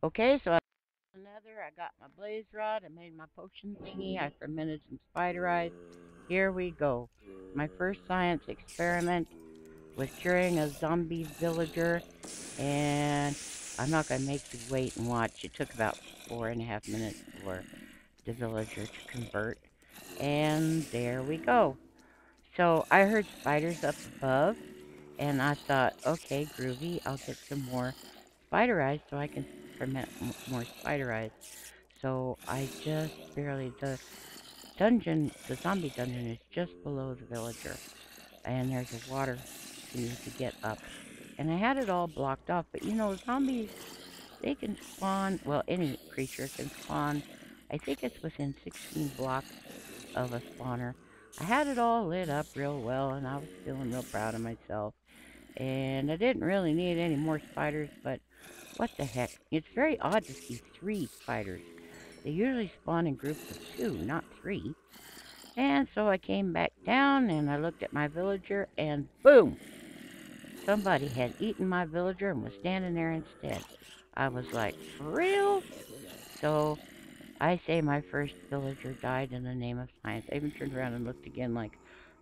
Okay, so I another. I got my blaze rod. I made my potion thingy. I fermented some spider eyes. Here we go. My first science experiment was curing a zombie villager, and I'm not going to make you wait and watch. It took about 4.5 minutes for the villager to convert, and there we go. So I heard spiders up above, and I thought, okay, groovy, I'll get some more spider eyes so I can ferment more spider eyes. So I just barely, the zombie dungeon is just below the villager, and there's a water for you to get up. And I had it all blocked off, but zombies, they can spawn, well, any creature can spawn. I think it's within 16 blocks of a spawner. I had it all lit up real well, and I was feeling real proud of myself. And I didn't really need any more spiders, but what the heck? It's very odd to see 3 spiders. They usually spawn in groups of 2, not 3. And so I came back down and I looked at my villager, and boom! Somebody had eaten my villager and was standing there instead. I was like, for real? So I say my first villager died in the name of science. I even turned around and looked again like,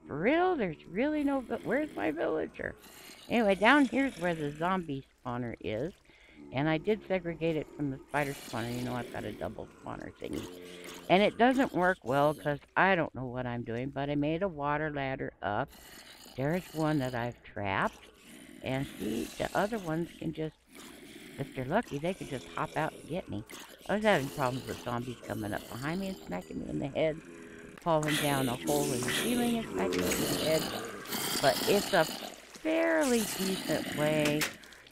for real? There's really no... Where's my villager? Anyway, down here's where the zombie spawner is. And I did segregate it from the spider spawner. I've got a double spawner thingy. And it doesn't work well because I don't know what I'm doing, but I made a water ladder up. There's one that I've trapped. And see, the other ones can just, if they're lucky, they can just hop out and get me. I was having problems with zombies coming up behind me and smacking me in the head, falling down a hole in the ceiling and smacking me in the head. But it's a fairly decent way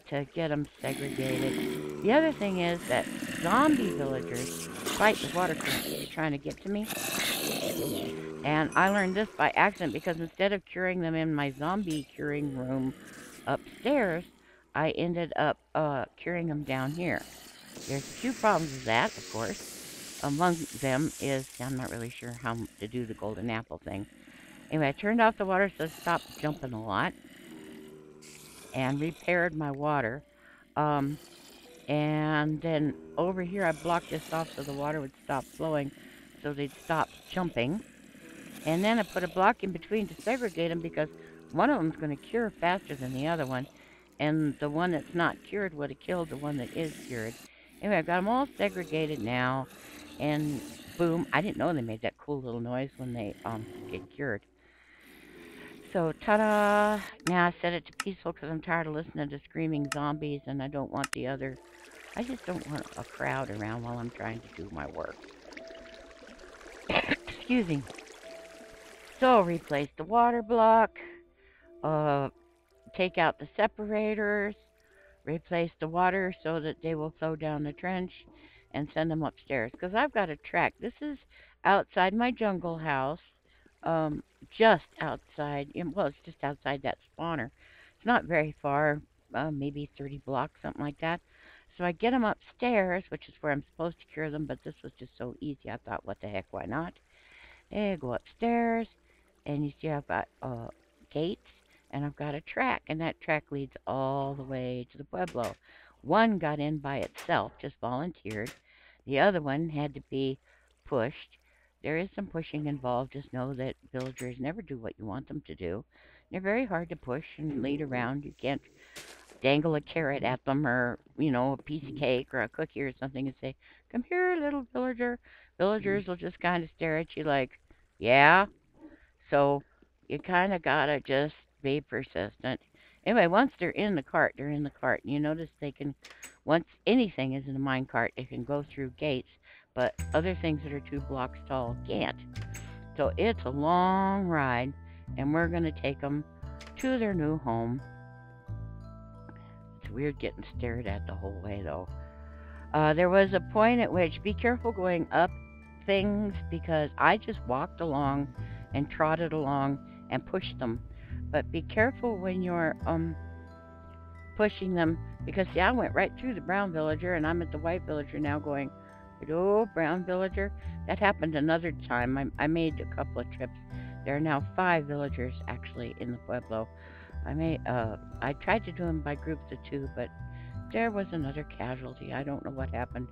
to get them segregated. The other thing is that zombie villagers fight the water current trying to get to me. And I learned this by accident because instead of curing them in my zombie curing room upstairs, I ended up curing them down here. There's a few problems with that, of course. Among them is I'm not really sure how to do the golden apple thing. Anyway, I turned off the water so it stopped jumping a lot and repaired my water. Um, and then over here I blocked this off so the water would stop flowing so they'd stop jumping. And then I put a block in between to segregate them because one of them's going to cure faster than the other one. And the one that's not cured would have killed the one that is cured. Anyway, I've got them all segregated now. And boom, I didn't know they made that cool little noise when they get cured. So, ta-da! Now I set it to peaceful because I'm tired of listening to screaming zombies and I don't want the other... I just don't want a crowd around while I'm trying to do my work. Excuse me. So, replace the water block, uh, take out the separators, replace the water so that they will flow down the trench, and send them upstairs. Because I've got a track. This is outside my jungle house, um, just outside. Well, it's just outside that spawner. It's not very far, maybe 30 blocks, something like that. So I get them upstairs, which is where I'm supposed to cure them, but this was just so easy. I thought, what the heck, why not? Hey, go upstairs, and you see I've got gates, and I've got a track, and that track leads all the way to the Pueblo. One got in by itself, just volunteered. The other one had to be pushed. There is some pushing involved. Just know that villagers never do what you want them to do. They're very hard to push and lead around. You can't dangle a carrot at them or, a piece of cake or a cookie or something and say, come here, little villager. Villagers will just kind of stare at you like, yeah. So you kind of got to just be persistent. Anyway, once they're in the cart, they're in the cart. And you notice they can, once anything is in a mine cart, it can go through gates, but other things that are 2 blocks tall can't. So it's a long ride, and we're going to take them to their new home. It's weird getting stared at the whole way, though. There was a point at which be careful going up things because I just walked along and trotted along and pushed them. But be careful when you're pushing them because see, I went right through the brown villager and I'm at the white villager now going, hello, brown villager. That happened another time. I made a couple of trips. There are now 5 villagers actually in the Pueblo. I tried to do them by groups of 2, but there was another casualty. I don't know what happened.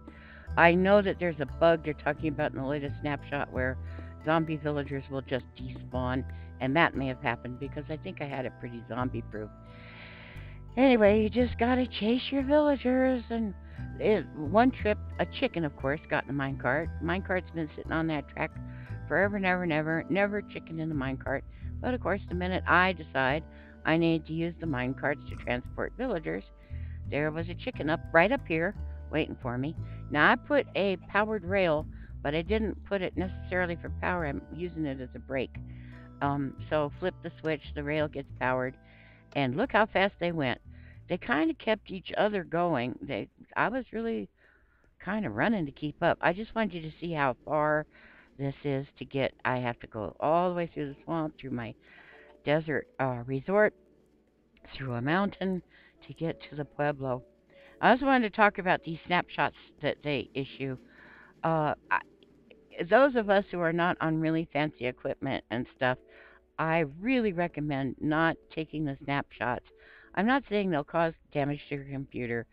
I know that there's a bug they're talking about in the latest snapshot where zombie villagers will just despawn, and that may have happened because I think I had it pretty zombie proof. Anyway, you just gotta chase your villagers, and one trip, a chicken, of course, got in the minecart. Minecart's been sitting on that track forever, never chicken in the minecart. But of course, the minute I decide I need to use the minecarts to transport villagers, there was a chicken right up here, waiting for me. Now, I put a powered rail, but I didn't put it necessarily for power. I'm using it as a brake. So flip the switch, the rail gets powered, and look how fast they went. They kind of kept each other going. I was really kind of running to keep up. I just wanted you to see how far this is to get. I have to go all the way through the swamp, through my desert resort, through a mountain to get to the Pueblo. I also wanted to talk about these snapshots that they issue. Uh, I, those of us who are not on really fancy equipment and stuff, I really recommend not taking the snapshots. I'm not saying they'll cause damage to your computer.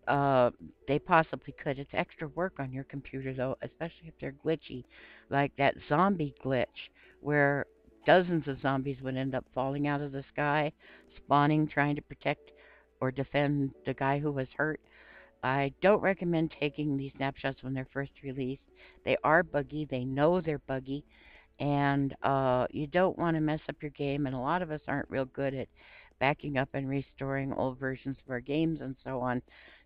Uh, they possibly could. It's extra work on your computer, though, especially if they're glitchy, like that zombie glitch, where dozens of zombies would end up falling out of the sky, spawning, trying to protect or defend the guy who was hurt. I don't recommend taking these snapshots when they're first released. They are buggy. They know they're buggy, and you don't want to mess up your game. And a lot of us aren't real good at backing up and restoring old versions of our games and so on.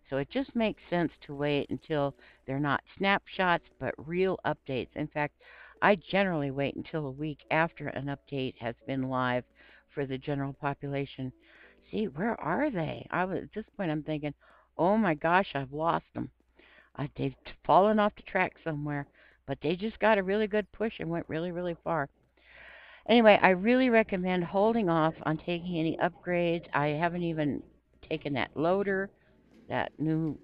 So it just makes sense to wait until they're not snapshots but real updates. In fact, I generally wait until a week after an update has been live for the general population. See, where are they? At this point I'm thinking, oh my gosh, I've lost them. They've fallen off the track somewhere, but they just got a really good push and went really, really far. Anyway, I really recommend holding off on taking any upgrades. I haven't even taken that loader, that new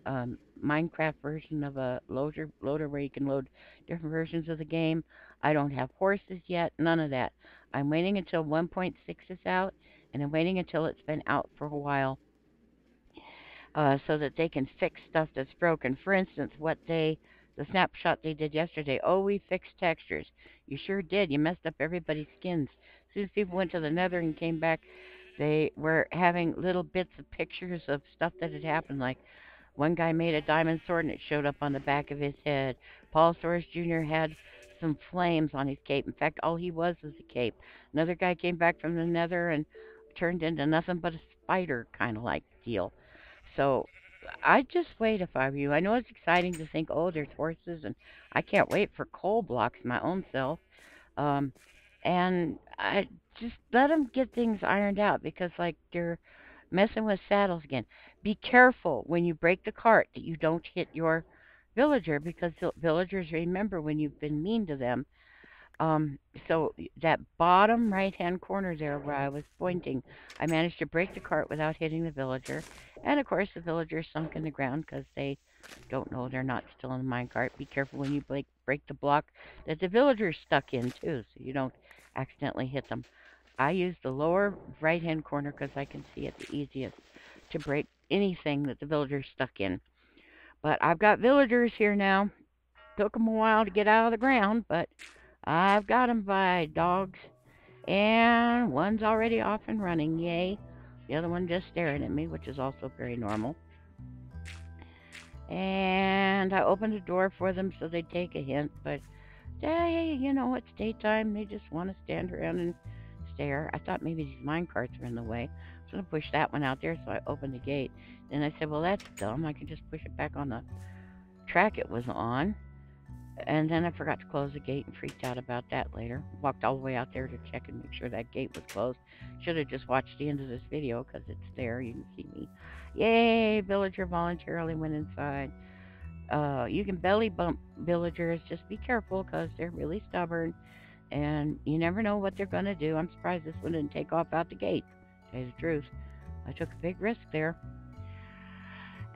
Minecraft version of a loader where you can load different versions of the game. I don't have horses yet, none of that. I'm waiting until 1.6 is out, and I'm waiting until it's been out for a while so that they can fix stuff that's broken. For instance, the snapshot they did yesterday. Oh, we fixed textures. You sure did. You messed up everybody's skins. As soon as people went to the Nether and came back, they were having little bits of pictures of stuff that had happened. Like one guy made a diamond sword and it showed up on the back of his head. Paul Soares Jr. had some flames on his cape. In fact, all he was a cape. Another guy came back from the Nether and turned into nothing but a spider kind of like deal. So I'd just wait if I were you. I know it's exciting to think, oh, there's horses, and I can't wait for coal blocks my own self. Um, and I just let them get things ironed out because, like, they're messing with saddles again. Be careful when you break the cart that you don't hit your villager because villagers remember when you've been mean to them. Um, so that bottom right-hand corner there where I was pointing, I managed to break the cart without hitting the villager. And of course the villager sunk in the ground because they don't know they're not still in the minecart. Be careful when you break the block that the villager's stuck in too, so you don't accidentally hit them. I use the lower right-hand corner because I can see it the easiest to break anything that the villager's stuck in. But I've got villagers here now. Took them a while to get out of the ground, but I've got 'em by dogs, and one's already off and running, yay. The other one just staring at me, which is also very normal. And I opened the door for them so they'd take a hint, but hey, you know, it's daytime. They just want to stand around and stare. I thought maybe these minecarts were in the way. I was going to push that one out there, so I opened the gate. Then I said, well, that's dumb. I can just push it back on the track it was on. And then I forgot to close the gate and freaked out about that later. Walked all the way out there to check and make sure that gate was closed. Should have just watched the end of this video because it's there. You can see me. Yay! Villager voluntarily went inside. You can belly bump villagers. Just be careful because they're really stubborn. And you never know what they're going to do. I'm surprised this one didn't take off out the gate. To tell you the truth. I took a big risk there.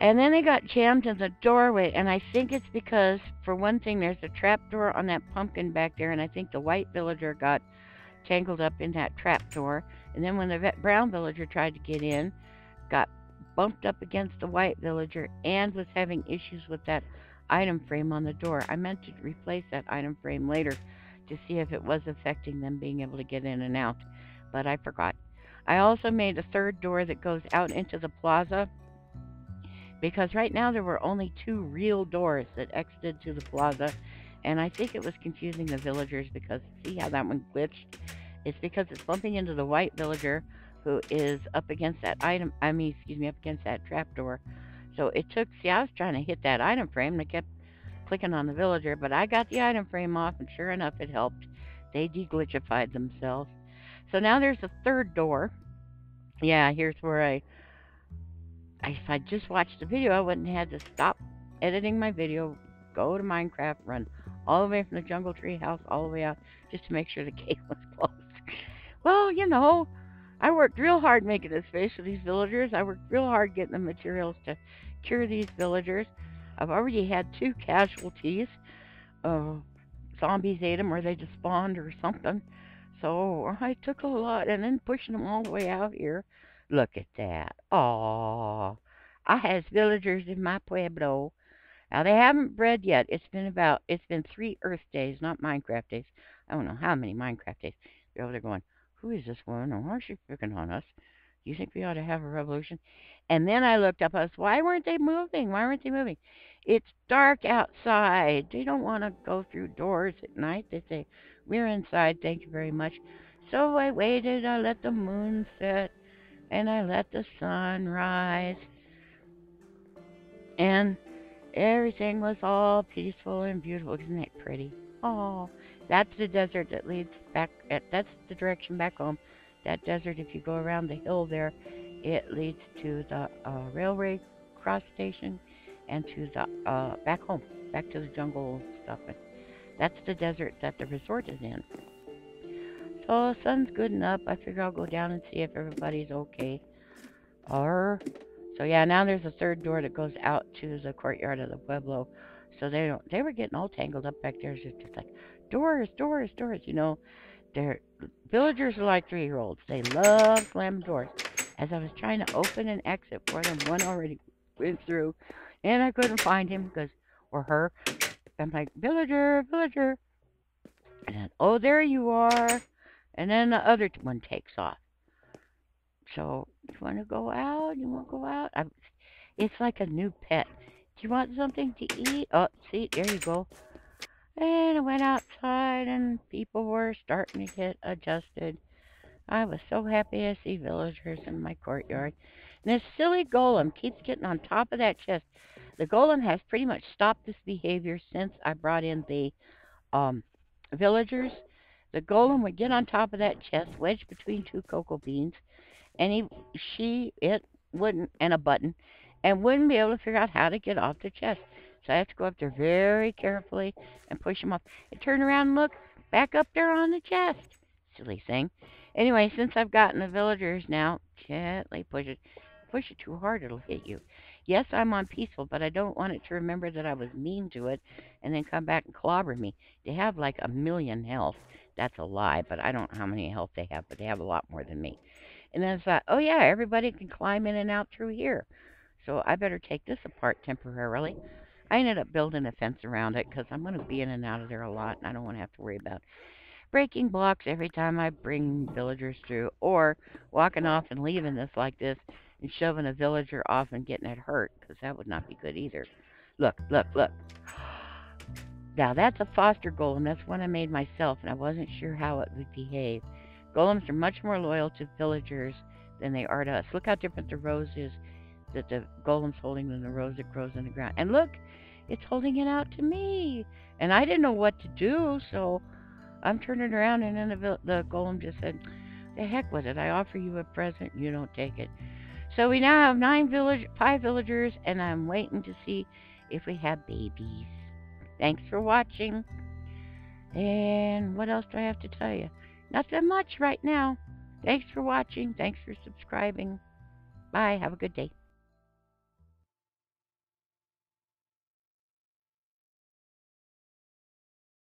And then they got jammed in the doorway, and I think it's because, for one thing, there's a trap door on that pumpkin back there, and I think the white villager got tangled up in that trap door. And then when the brown villager tried to get in, got bumped up against the white villager and was having issues with that item frame on the door. I meant to replace that item frame later to see if it was affecting them being able to get in and out, but I forgot. I also made a third door that goes out into the plaza because right now there were only two real doors that exited to the plaza, and I think it was confusing the villagers because see how that one glitched? It's because it's bumping into the white villager who is up against that item. I mean, excuse me, up against that trapdoor. So it took. See, I was trying to hit that item frame, and I kept clicking on the villager, but I got the item frame off, and sure enough, it helped. They deglitchified themselves. So now there's a third door. Yeah, here's where if I just watched the video, I wouldn't have had to stop editing my video, go to Minecraft, run all the way from the jungle tree house all the way out just to make sure the gate was closed. Well, I worked real hard making this face for these villagers. I worked real hard getting the materials to cure these villagers. I've already had 2 casualties. Uh, Zombies ate them or they just spawned or something. So I took a lot and then pushing them all the way out here. Look at that. Aww. I has villagers in my pueblo. Now they haven't bred yet. It's been 3 Earth days, not Minecraft days. I don't know how many Minecraft days. They're over there going, who is this woman and why is she picking on us? Do you think we ought to have a revolution? And then I looked up, I was, why weren't they moving? Why weren't they moving? It's dark outside. They don't want to go through doors at night. They say, we're inside, thank you very much. So I waited, I let the moon set, and I let the sun rise. And everything was all peaceful and beautiful. Isn't that pretty? Oh, that's the desert that leads back. That's the direction back home. That desert, if you go around the hill there, it leads to the railway cross station and to the back home, back to the jungle stuff. And that's the desert that the resort is in. So the sun's good enough. I figure I'll go down and see if everybody's okay. So yeah, now there's a third door that goes out to the courtyard of the pueblo. So they were getting all tangled up back there. It's just like doors, doors, doors. Their villagers are like 3-year-olds. They love slamming doors. As I was trying to open an exit for them, one already went through, and I couldn't find him or her. I'm like, villager, villager, and then oh, there you are, and then the other one takes off. So, you want to go out? You want to go out? It's like a new pet. Do you want something to eat? Oh, see, there you go. And I went outside, and people were starting to get adjusted. I was so happy to see villagers in my courtyard. And this silly golem keeps getting on top of that chest. The golem has pretty much stopped this behavior since I brought in the villagers. The golem would get on top of that chest, wedged between 2 cocoa beans, and it wouldn't, and a button, and wouldn't be able to figure out how to get off the chest. So I have to go up there very carefully and push him off. And turn around and look, back up there on the chest. Silly thing. Anyway, since I've gotten the villagers now, gently push it. Push it too hard, it'll hit you. Yes, I'm on peaceful, but I don't want it to remember that I was mean to it and then come back and clobber me. They have like 1,000,000 health. That's a lie, but I don't know how many health they have, but they have a lot more than me. And then I thought, oh yeah, everybody can climb in and out through here. So I better take this apart temporarily. I ended up building a fence around it because I'm going to be in and out of there a lot, and I don't want to have to worry about breaking blocks every time I bring villagers through, or walking off and leaving this like this and shoving a villager off and getting it hurt, because that would not be good either. Look, look, look. Now that's a foster golem. That's one I made myself, and I wasn't sure how it would behave. Golems are much more loyal to villagers than they are to us. Look how different the rose is that the golem's holding than the rose that grows in the ground. And look, it's holding it out to me. And I didn't know what to do, so I'm turning around, and then the golem just said, the heck with it. I offer you a present, you don't take it. So we now have 5 villagers, and I'm waiting to see if we have babies. Thanks for watching. And what else do I have to tell you? Nothing much right now. Thanks for watching. Thanks for subscribing. Bye. Have a good day.